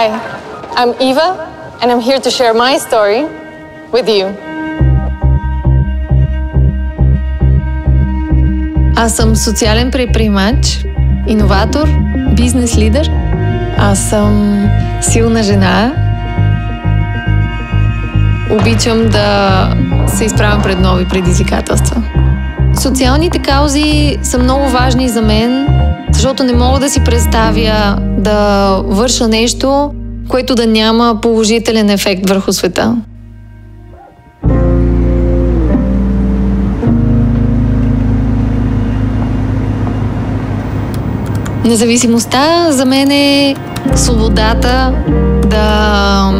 Hi, I'm Eva, and I'm here to share my story with you. Аз съм социален предприемач, иноватор, бизнес лидер. Аз съм силна жена. Обичам да се изправям пред нови предизвикателства. Социалните каузи са много важни за мен, защото не мога да си представя да върша нещо, което да няма положителен ефект върху света. Независимостта за мен е свободата да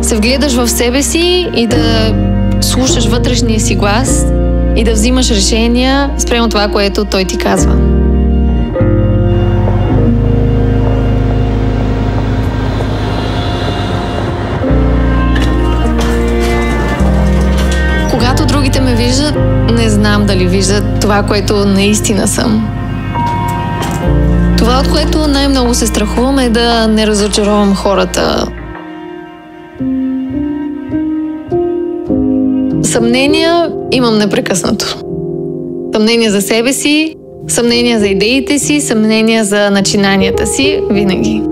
се вгледаш в себе си и да слушаш вътрешния си глас и да взимаш решения спрямо това, което той ти казва. Когато другите ме виждат, не знам дали виждат това, което наистина съм. Това, от което най-много се страхувам, е да не разочаровам хората. Съмнения имам непрекъснато. Съмнения за себе си, съмнения за идеите си, съмнения за начинанията си, винаги.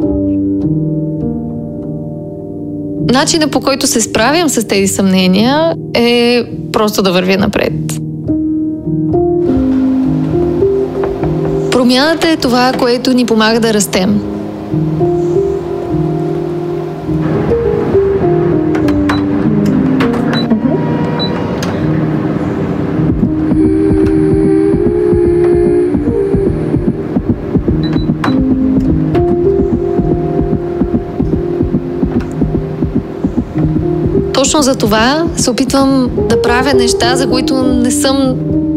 Начинът, по който се справям с тези съмнения, е просто да вървя напред. Промяната е това, което ни помага да растем. Точно за това се опитвам да правя неща, за които не съм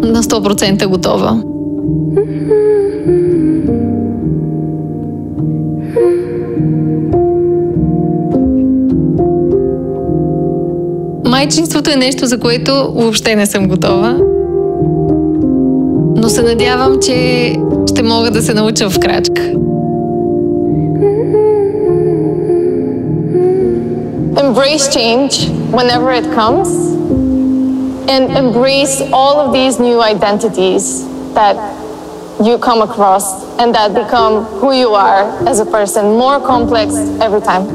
на 100% готова. Майчинството е нещо, за което въобще не съм готова. Но се надявам, че ще мога да се науча в крачка. Embrace change whenever it comes and embrace all of these new identities that you come across and that become who you are as a person, more complex every time.